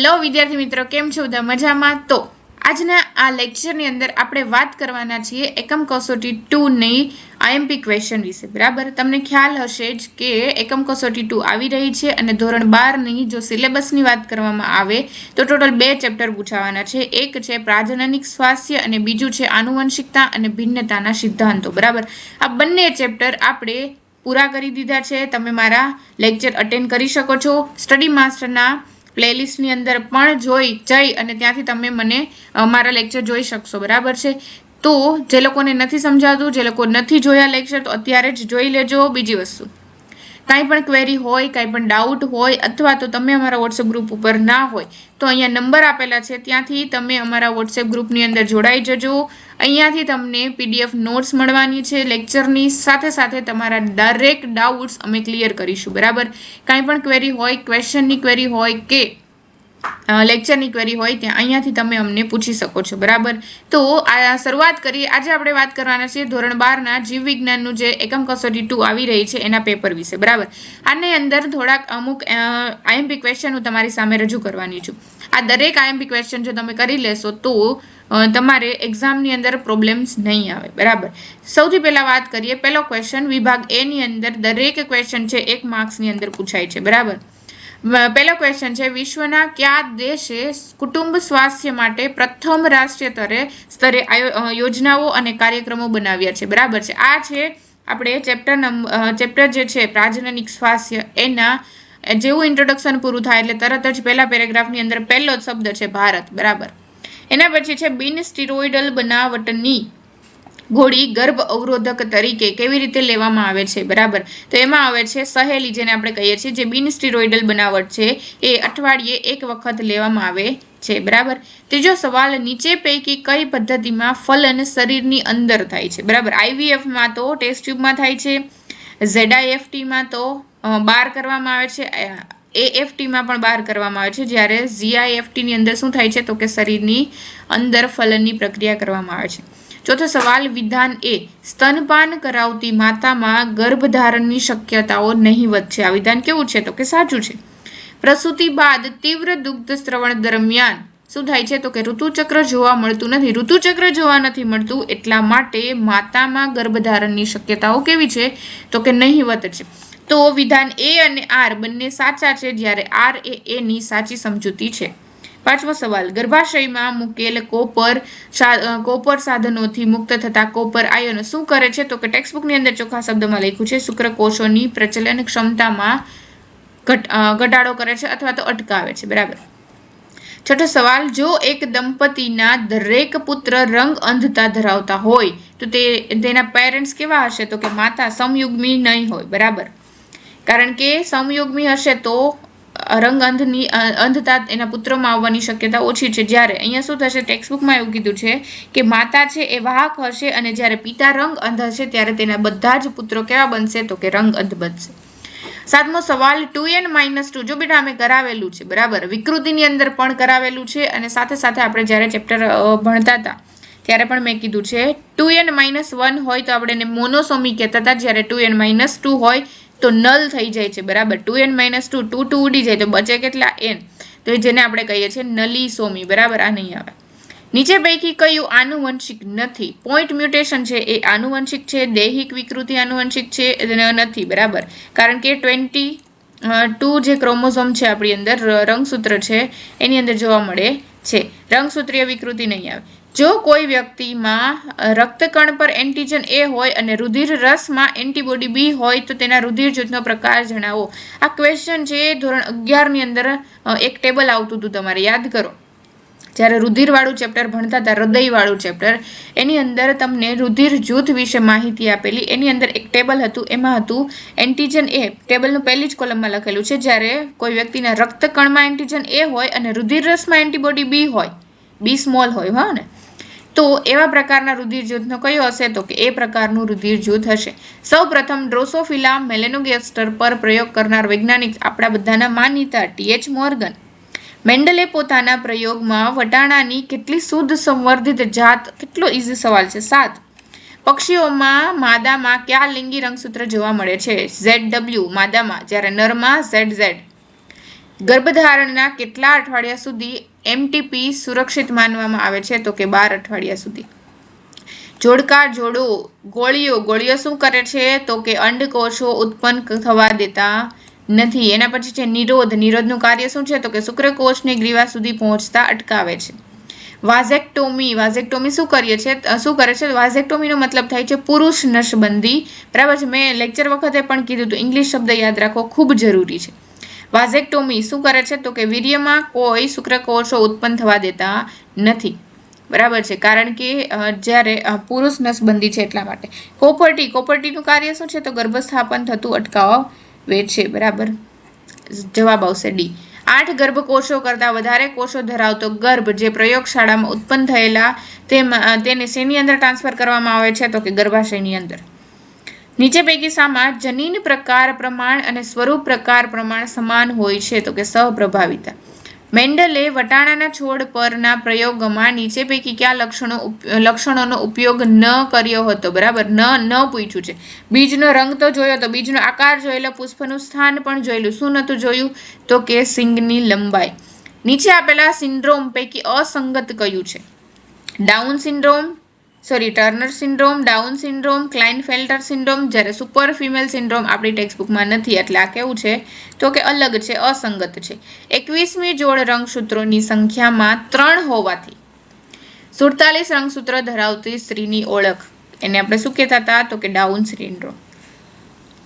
Hello વિદ્યાર્થી મિત્રો, કેમ છો? બધા મજામાં? તો આજના આ લેક્ચરની અંદર આપણે વાત કરવાના છીએ એકમ કસોટી 2 ની આઈએમપી ક્વેશ્ચન વિશે. બરાબર, તમને ખ્યાલ હશે જ કે એકમ કસોટી 2 આવી રહી છે અને ધોરણ 12 ની જો સિલેબસની વાત કરવામાં આવે તો ટોટલ 2 ચેપ્ટર પૂછાવાના છે. એક છે પ્રાજનનિક સ્વાસ્થ્ય અને બીજું છે આનુવંશિકતા અને ભિન્નતાના સિદ્ધાંતો. બરાબર, આ બંને ચેપ્ટર આપણે પૂરા કરી દીધા છે. તમે મારા લેક્ચર અટેન્ડ કરી શકો છો. સ્ટડી માસ્ટરના પ્લેલિસ્ટની અંદર પણ જઈ અને ત્યાંથી તમે મને મારા લેક્ચર જોઈ શકશો. બરાબર છે, તો જે લોકોને નથી સમજાતું, જે લોકો નથી જોયા લેક્ચર, તો અત્યારે જ જોઈ લેજો. બીજી વસ્તુ, કાંઈ પણ ક્વેરી હોય, કાંઈ પણ ડાઉટ હોય, અથવા તો તમે અમારા વોટ્સએપ ગ્રુપ ઉપર ના હોય તો અહીંયા નંબર આપેલા છે, ત્યાંથી તમે અમારા વોટ્સએપ ગ્રુપની અંદર જોડાઈ જજો. અહીંયાથી તમને પીડીએફ નોટ્સ મળવાની છે લેક્ચરની સાથે સાથે. તમારા દરેક ડાઉટ્સ અમે ક્લિયર કરીશું. બરાબર, કાંઈ પણ ક્વેરી હોય, ક્વેશ્ચનની ક્વેરી હોય કે લેક્ચરની ક્વેરી હોય, ત્યાં અહીંયાથી તમે અમને પૂછી શકો છો. બરાબર, તો આ શરૂઆત કરીએ. આજે આપણે વાત કરવાના છીએ ધોરણ 12ના જીવ વિજ્ઞાનનું જે એકમ કસોટી 2 આવી રહી છે એના પેપર વિશે. બરાબર, આની અંદર થોડાક અમુક આઈએમપી ક્વેશ્ચન હું તમારી સામે રજૂ કરવાની છું. આ દરેક આઈએમપી ક્વેશ્ચન જો તમે કરી લેશો તો તમારે એક્ઝામની અંદર પ્રોબ્લેમ્સ નહીં આવે. બરાબર, સૌથી પહેલા વાત કરીએ. પહેલો ક્વેશ્ચન વિભાગ એ ની અંદર દરેક ક્વેશ્ચન છે 1 માર્ક્સની અંદર પૂછાય છે. બરાબર, પહેલો ક્વેશ્ચન છે વિશ્વના કયા દેશે કુટુંબ સ્વાસ્થ્ય માટે પ્રથમ રાષ્ટ્રીય સ્તરે યોજનાઓ અને કાર્યક્રમો બનાવ્યા છે. બરાબર છે, આ છે આપણે ચેપ્ટર જે છે પ્રાજનનિક સ્વાસ્થ્ય, એના જેવું ઇન્ટ્રોડક્શન પૂરું થાય એટલે તરત જ પહેલા પેરેગ્રાફની અંદર પહેલો જ શબ્દ છે ભારત. બરાબર, એના પછી છે બિન સ્ટીરોઇડલ બનાવટની ગોળી ગર્ભ અવરોધક તરીકે કેવી રીતે લેવામાં આવે છે. બરાબર, તો એમાં આવે છે સહેલી, જેને આપણે કહીએ છીએ, જે બિન સ્ટીરોઇડલ બનાવટ છે એ અઠવાડિયે 1 વખત લેવામાં આવે છે. બરાબર, ત્રીજો સવાલ, નીચે પૈકી કઈ પદ્ધતિમાં ફલન શરીરની અંદર થાય છે. બરાબર, આઈવીએફમાં તો ટેસ્ટ ટ્યુબમાં થાય છે, ઝેડઆઈએફટીમાં તો બહાર કરવામાં આવે છે, એએફટીમાં પણ બહાર કરવામાં આવે છે, જ્યારે જીઆઈએફટીની અંદર શું થાય છે તો કે શરીરની અંદર ફલનની પ્રક્રિયા કરવામાં આવે છે. ચોથો સવાલ, વિધાન એ, સ્તનપાન કરાવતી માતામાં ગર્ભધારણની શક્યતાઓ નહિવત છે. આ વિધાન કેવું છે તો કે સાચું છે. પ્રસૂતિ બાદ તીવ્ર દુગ્ધ સ્રવણ દરમિયાન શું થાય છે તો કે ઋતુચક્ર જોવા મળતું નથી. ઋતુચક્ર જોવા નથી મળતું એટલા માટે માતામાં ગર્ભધારણની શક્યતાઓ કેવી છે તો કે નહિવત છે. તો વિધાન એ અને આર બંને સાચા છે, જ્યારે આર એ એની સાચી સમજૂતી છે. પાંચમો સવાલ, ગર્ભાશયમાં મૂકેલ કોપર સાધનોથી મુક્ત થતા કોપર આયનો શું કરે છે તો કે ટેક્સ્ટબુકની અંદર ચોખ્ખા શબ્દમાં લખ્યું છે શુક્રકોષોની પ્રચલન ક્ષમતામાં ઘટાડો કરે છે અથવા તો અટકાવે છે. બરાબર. છઠ્ઠો સવાલ, જો એક દંપતીના દરેક પુત્ર રંગ અંધતા ધરાવતા હોય તો તેના પેરેન્ટ્સ કેવા હશે તો કે માતા સમયુગ્મી નહીં હોય. બરાબર, કારણ કે સમયુગ્મી હશે તો રંગ અંધતા એના પુત્રમાં આવવાની શક્યતા ઓછી છે. જ્યારે અહીંયા શું થશે, ટેક્સ્ટબુકમાં એવું કીધું છે કે માતા છે એ વાહક હશે અને જ્યારે પિતા રંગ અંધ હશે ત્યારે તેના બધા જ પુત્રો કેવા બનશે તો કે રંગ અંધ બનશે. સાતમો સવાલ, 2n-2, જો બેટા અમે કરાવેલું છે. બરાબર, વિકૃતિની અંદર પણ કરાવેલું છે અને સાથે સાથે આપણે જ્યારે ચેપ્ટર ભણતા હતા ત્યારે પણ મેં કીધું છે 2n-1 હોય તો આપણે એને મોનોસોમી કહેતા હતા, જ્યારે 2n-2 હોય તો નલ થઈ જાય છે. બરાબર, 2n-2 2 ઉડી જાય તો બચે કેટલા n, તો જેને આપણે કહીએ છીએ નલી સોમી. બરાબર, આ નહીં આવે. નીચે પૈકી કયું આનુવંશિક નથી? પોઈન્ટ મ્યુટેશન છે એ આનુવંશિક છે, દૈહિક વિકૃતિ આનુવંશિક છે નથી. બરાબર, કારણ કે 22 જે ક્રોમોઝોમ છે આપણી અંદર રંગસૂત્ર છે એની અંદર જોવા મળે છે. રંગસૂત્રીય વિકૃતિ નહીં આવે. જો કોઈ વ્યક્તિમાં રક્તકણ પર એન્ટીજન એ હોય અને રુધિર રસમાં એન્ટીબોડી બી હોય તો તેના રુધિર જૂથનો પ્રકાર જણાવો. આ ક્વેશ્ચન છે ધોરણ 11 ની અંદર એક ટેબલ આવતું હતું, તમારે યાદ કરો. જ્યારે રુધિરવાળું ચેપ્ટર ભણતા હતા, હૃદયવાળું ચેપ્ટર, એની અંદર તમને રુધિર જૂથ વિશે માહિતી આપેલી. એની અંદર એક ટેબલ હતું, એમાં હતું એન્ટીજન એ. ટેબલનું પહેલી જ કોલમમાં લખેલું છે, જ્યારે કોઈ વ્યક્તિના રક્તકણમાં એન્ટીજન એ હોય અને રુધિર રસમાં એન્ટીબોડી બી હોય, બી સ્મોલ હોય, હા ને, તો એવા પ્રકારના રુધિર જૂથનો કયો હશે તો કે એ પ્રકારનું રુધિર જૂથ હશે. સૌ પ્રથમ ડ્રોસોફિલા મેલેનોગેસ્ટર પર પ્રયોગ કરનાર વૈજ્ઞાનિક આપણા બધાના માનીતા TH મોર્ગન. મેન્ડલે પોતાના પ્રયોગમાં વટાણાની કેટલી શુદ્ધ સંવર્ધિત જાત, કેટલો ઈઝી સવાલ છે, 7. પક્ષીઓમાં માદામાં કયા લિંગી રંગસૂત્ર જોવા મળે છે? ZW માદામાં, જ્યારે નરમાં ZZ. ગર્ભધારણના કેટલા અઠવાડિયા સુધી એમટીપી સુરક્ષિત માનવામાં આવે છે? તો કે 12 અઠવાડિયા સુધી. જોડકા જોડો ગોળીઓ શું કરે છે? તો કે અંડકોષો ઉત્પન્ન થવા દેતા નથી. એના પછી છે નિરોધનું કાર્ય શું છે? તો કે શુક્રકોષની ગ્રીવા સુધી પહોંચતા અટકાવે છે. વાઝેક્ટોમી શું કરે છે? વાઝેક્ટોમીનો મતલબ થાય છે પુરુષ નસબંધી. બરાબર છે. મેં લેક્ચર વખતે પણ કીધું હતું, ઇંગ્લિશ શબ્દ યાદ રાખવો ખૂબ જરૂરી છે. વાઝેક્ટોમી શું કરે છે? તો કે વીર્યમાં કોઈ શુક્રકોષો ઉત્પન્ન થવા દેતા નથી. બરાબર છે, કારણ કે જ્યારે પુરુષ નસબંધી છે એટલા માટે. કોપરટીનું કાર્ય શું છે? તો ગર્ભસ્થાપન થતું અટકાવે છે. બરાબર, જવાબ આવશે ડી. 8 ગર્ભકોષો કરતાં વધારે કોષો ધરાવતો ગર્ભ જે પ્રયોગશાળામાં ઉત્પન્ન થયેલા તેને શેની અંદર ટ્રાન્સફર કરવામાં આવે છે? તો કે ગર્ભાશયની અંદર. નીચે પૈકી શામાં જનીન પ્રકાર પ્રમાણ અને સ્વરૂપ પ્રકાર પ્રમાણ સમાન હોય છે? તો કે સહપ્રભાવિતા. મેન્ડલે વટાણાના છોડ પરના પ્રયોગમાં નીચે પૈકી કયા લક્ષણોનો ઉપયોગ ન કર્યો હતો? બરાબર, ન પૂછ્યું છે. બીજનો રંગ તો જોયો હતો, બીજનો આકાર જોયેલો, પુષ્પનું સ્થાન પણ જોયેલું. શું નહોતું જોયું? તો કે સિંગની લંબાઈ. નીચે આપેલા સિન્ડ્રોમ પૈકી અસંગત કયું છે? Turner syndrome, Down syndrome, Klinefelter syndrome. જ્યારે સુપર ફિમેલ સિન્ડ્રોમ આપણી ટેક્સ્ટબુકમાં નથી, એટલે આ કેવું છે? તો કે અલગ છે, અસંગત છે. 21મી જોડ રંગસૂત્રોની સંખ્યામાં 3 હોવાથી 47 રંગસૂત્ર ધરાવતી સ્ત્રીની ઓળખ. એને આપણે શું કહેતા હતા? તો કે ડાઉન સિન્ડ્રોમ.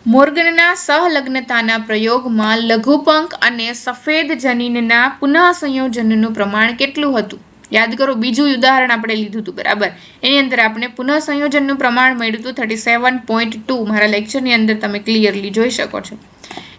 મોર્ગનના સહલગ્નતાના પ્રયોગમાં લઘુપંખ અને સફેદ જનીનના પુનઃસંયોજનનું પ્રમાણ કેટલું હતું? યાદ કરો, બીજું ઉદાહરણ આપણે લીધું હતું. બરાબર, એની અંદર આપણે પુનઃસંયોજનનું પ્રમાણ મળ્યું હતું 37.2. મારા લેક્ચરની અંદર તમે ક્લિયરલી જોઈ શકો છો.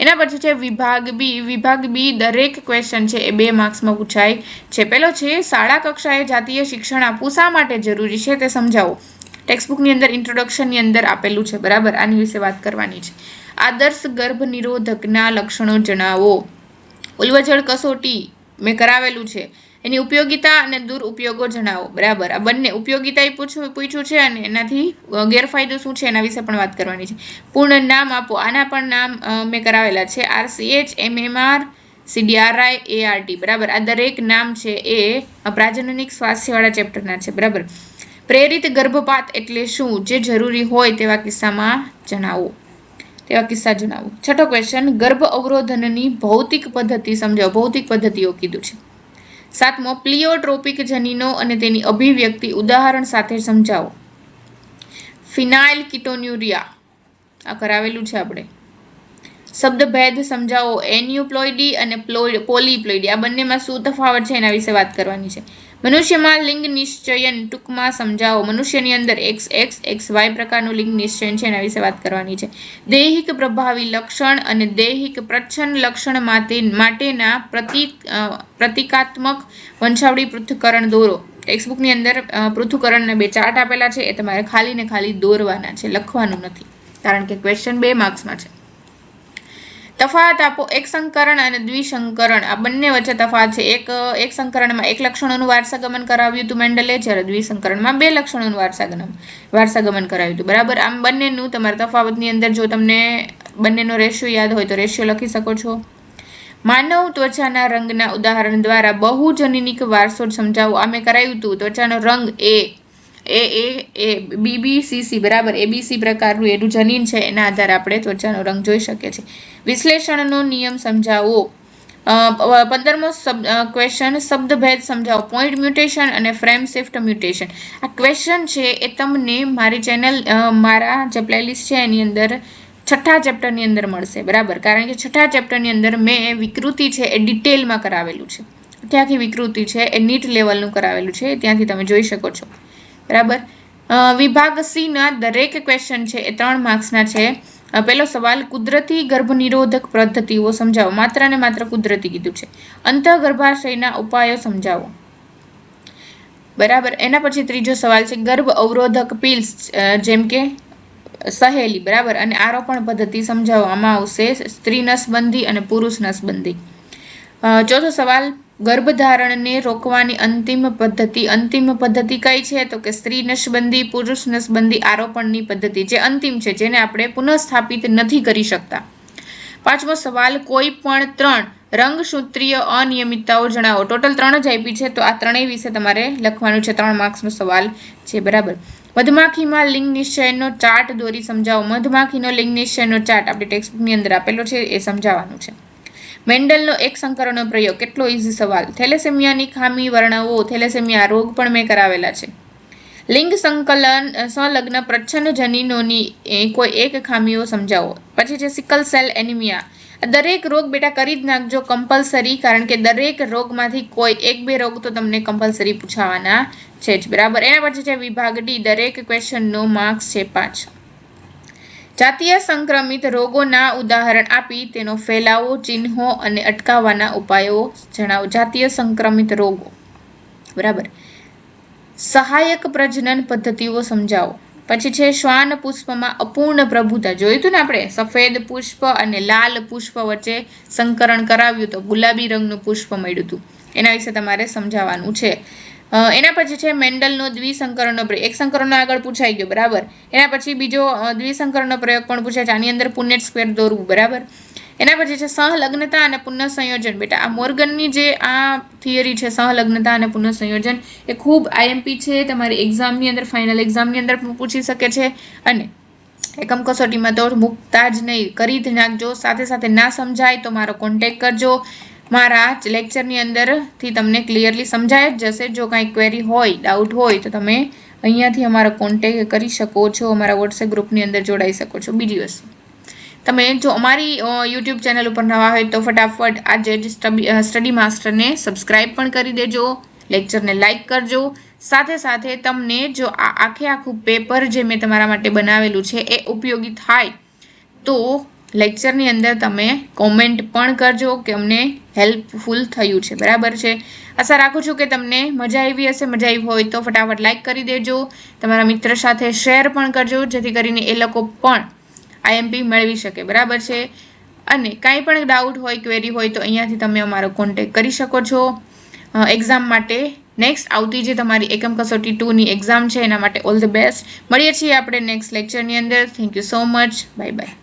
એના પછી છે વિભાગ બી. દરેક ક્વેશ્ચન છે એ 2 માર્ક્સમાં પૂછાય છે. પેલો છે શાળા કક્ષાએ જાતીય શિક્ષણ આપવું શા માટે જરૂરી છે તે સમજાવો. ટેક્સ્ટબુકની અંદર ઇન્ટ્રોડક્શનની અંદર આપેલું છે. બરાબર, આની વિશે વાત કરવાની છે. આદર્શ ગર્ભ નિરોધકના લક્ષણો જણાવો. ઉલ્વજળ કસોટી મેં કરાવેલું છે. એની ઉપયોગિતા અને દુરુપયોગો જણાવો. બરાબર, આ બંને ઉપયોગિતા પૂછ્યું છે અને એનાથી ગેરફાયદો શું છે એના વિશે પણ વાત કરવાની છે. પૂર્ણ નામ આપો. આના પણ નામ મેં કરાવેલા છે. RCH, MMR, CDRI, ART. બરાબર, આ દરેક નામ છે એ પ્રાજનનિક સ્વાસ્થ્યવાળા ચેપ્ટરના છે. બરાબર. પ્રેરિત ગર્ભપાત એટલે શું? જે જરૂરી હોય તેવા કિસ્સા જણાવો. છઠ્ઠો ક્વેશ્ચન, ગર્ભ અવરોધનની ભૌતિક પદ્ધતિ સમજાવો. ભૌતિક પદ્ધતિઓ કીધું છે. 7મો, પ્લિયોટ્રોપિક જનીનો અને તેની અભિવ્યક્તિ ઉદાહરણ સાથે સમજાવો. ફિનાઇલકીટોન્યુરિયા આ કરાવેલું છે આપણે. શબ્દભેદ સમજાવો. એન્યુપ્લોઇડી અને પોલીપ્લોઇડી આ બંનેમાં શું તફાવત છે એના વિશે વાત કરવાની છે. મનુષ્યમાં લિંગ નિશ્ચયન ટૂંકમાં સમજાવો. મનુષ્યની અંદર XX, XY પ્રકારનું લિંગ નિશ્ચયન છે એના વિશે વાત કરવાની છે. દૈહિક પ્રભાવી લક્ષણ અને દૈહિક પ્રચ્છન્ન લક્ષણ માટેના પ્રતિકાત્મક વંશાવળી પૃથ્થકરણ દોરો. ટેક્સ્ટબુકની અંદર પૃથ્થકરણના 2 ચાર્ટ આપેલા છે, એ તમારે ખાલી દોરવાના છે, લખવાનું નથી, કારણ કે ક્વેશ્ચન 2 માર્ક્સમાં છે. તફાવત આપો. એક સંકરણ અને દ્વિસંકરણ આ બંને વચ્ચે તફાવત છે. એક સંકરણમાં 1 લક્ષણોનું વારસાગમન કરાવ્યું હતું મેન્ડલે, જ્યારે દ્વિસંકરણમાં 2 લક્ષણોનું વારસાગમન કરાવ્યું હતું. બરાબર, આમ બંનેનું તમારા તફાવતની અંદર જો તમને બંનેનો રેશિયો યાદ હોય તો રેશિયો લખી શકો છો. માનવ ત્વચાના રંગના ઉદાહરણ દ્વારા બહુજનીનિક વારસો સમજાવો. આ મેં કરાવ્યું હતું. ત્વચાનો રંગ BBCC. બરાબર, ABC પ્રકારનું એનું જનીન છે, એના આધારે આપણે ત્વચાનો રંગ જોઈ શકીએ છીએ. વિશ્લેષણનો નિયમ સમજાવો. 15મો ક્વેશ્ચન, શબ્દભેદ સમજાવો. પોઈન્ટ મ્યુટેશન અને ફ્રેમ શિફ્ટ મ્યુટેશન. આ ક્વેશ્ચન છે એ તમને મારા જે પ્લેલિસ્ટ છે એની અંદર 6થા ચેપ્ટરની અંદર મળશે. બરાબર, કારણ કે 6થા ચેપ્ટરની અંદર મેં વિકૃતિ છે એ ડિટેલમાં કરાવેલું છે. ત્યાંથી વિકૃતિ છે એ નીટ લેવલનું કરાવેલું છે, ત્યાંથી તમે જોઈ શકો છો. બરાબર, વિભાગ સી ના દરેક ક્વેશ્ચન છે એ 3 માર્ક્સના છે. પહેલો સવાલ, કુદરતી ગર્ભનિરોધક પદ્ધતિઓ સમજાવો. માત્ર ને માત્ર કુદરતી કીધું છે. અંતઃગર્ભાશયના ઉપાયો સમજાવો. બરાબર, એના પછી ત્રીજો સવાલ છે, ગર્ભ અવરોધક પિલ્સ જેમ કે સહેલી. બરાબર, અને આરોપણ પદ્ધતિ સમજાવવામાં આવશે. સ્ત્રી નસબંધી અને પુરુષ નસબંધી. ચોથો સવાલ, ગર્ભધારણને રોકવાની અંતિમ પદ્ધતિ કઈ છે? તો કે સ્ત્રી નસબંધી, પુરુષ નસબંધી, આરોપણની પદ્ધતિ જે અંતિમ છે, જેને આપણે પુનઃસ્થાપિત નથી કરી શકતા. 5મો સવાલ, કોઈ પણ 3 રંગસૂત્રીય અનિયમિતતાઓ જણાવો. ટોટલ 3 જ આપી છે, તો આ ત્રણેય વિશે તમારે લખવાનું છે. 3 માર્ક્સનો સવાલ છે. બરાબર. મધમાખીમાં લિંગ નિશ્ચયનો ચાર્ટ દોરી સમજાવો. મધમાખીનો લિંગ નિશ્ચયનો ચાર્ટ આપણે ટેક્સ્ટબુકની અંદર આપેલો છે, એ સમજાવવાનું છે. મેન્ડલનો એક સંકરણનો પ્રયોગ. કેટલો ઇઝી સવાલ. થેલેસેમિયાની ખામી વર્ણવો. થેલેસેમિયા રોગ પણ મેં કરાવેલા છે. લિંગ સંલગ્ન પ્રચ્છન્ન જનીનોની કોઈ એક ખામીઓ સમજાવો. પછી છે સિકલ સેલ એનિમિયા. દરેક રોગ બેટા કરી જ નાખજો કમ્પલસરી, કારણ કે દરેક રોગમાંથી કોઈ 1-2 રોગ તો તમને કમ્પલસરી પૂછાવાના છે જ. બરાબર. એના પછી છે વિભાગ ડી. દરેક ક્વેશ્ચનનો માર્ક્સ છે 5. જાતીય સંક્રમિત રોગોના ઉદાહરણ આપી તેનો ફેલાવો, ચિહ્નો અને અટકાવવાના ઉપાયો જણાવો. જાતીય સંક્રમિત રોગો. બરાબર. સહાયક પ્રજનન પદ્ધતિઓ સમજાવો. પછી છે શ્વાન પુષ્પમાં અપૂર્ણ પ્રભુતા. જોયું હતું ને આપણે, સફેદ પુષ્પ અને લાલ પુષ્પ વચ્ચે સંકરણ કરાવ્યું તો ગુલાબી રંગનું પુષ્પ મળ્યું હતું. એના વિશે તમારે સમજાવવાનું છે. એના પછી છે મેન્ડલનો દ્વિસંકરણનો પ્રયોગ. એક સંકરણનો આગળ પૂછાઈ ગયો. બરાબર. એના પછી બીજો દ્વિસંકરણનો પ્રયોગ પણ પૂછાય છે. આની અંદર પુનેટ સ્ક્વેર દોરવું. બરાબર. એના પછી છે સહલગ્નતા અને પુનઃસંયોજન. બેટા આ મોર્ગનની જે આ થિયરી છે, સહલગ્નતા અને પુનઃસંયોજન, એ ખૂબ આઈએમપી છે. તમારી એક્ઝામની અંદર, ફાઇનલ એક્ઝામની અંદર પણ પૂછી શકે છે. અને એકમ કસોટીમાં તો મૂકતા જ નહીં, કરી જ નાખજો. સાથે સાથે ના સમજાય તો મારો કોન્ટેક્ટ કરજો. મારા લેક્ચરની અંદરથી તમને ક્લિયરલી સમજાય જ જશે. જો કાંઈ ક્વેરી હોય, ડાઉટ હોય તો તમે અહીંયાથી અમારો કોન્ટેક્ટ કરી શકો છો. અમારા વોટ્સએપ ગ્રુપની અંદર જોડાઈ શકો છો. બીજી વસ્તુ, તમે જો અમારી યુટ્યુબ ચેનલ ઉપર નવા હોય તો ફટાફટ આજે જ સ્ટડી માસ્ટરને સબસ્ક્રાઇબ પણ કરી દેજો, લેક્ચરને લાઇક કરજો. સાથે સાથે તમને જો આ આખું પેપર જે મેં તમારા માટે બનાવેલું છે એ ઉપયોગી થાય તો લેક્ચરની અંદર તમે કોમેન્ટ પણ કરજો કે અમને હેલ્પફુલ થયું છે. બરાબર છે. આશા રાખું છું કે તમને મજા આવી હશે. મજા આવી હોય તો ફટાફટ લાઇક કરી દેજો. તમારા મિત્ર સાથે શેર પણ કરજો, જેથી કરીને એ લોકો પણ આઈએમપી મેળવી શકે. બરાબર છે. અને કાંઈ પણ ડાઉટ હોય, ક્વેરી હોય તો અહીંયાથી તમે અમારો કોન્ટેક્ટ કરી શકો છો. એક્ઝામ માટે નેક્સ્ટ આવતી જે તમારી એકમ કસોટી 2ની એક્ઝામ છે એના માટે ઓલ ધ બેસ્ટ. મળીએ છીએ આપણે નેક્સ્ટ લેક્ચરની અંદર. Thank you so much. Bye bye.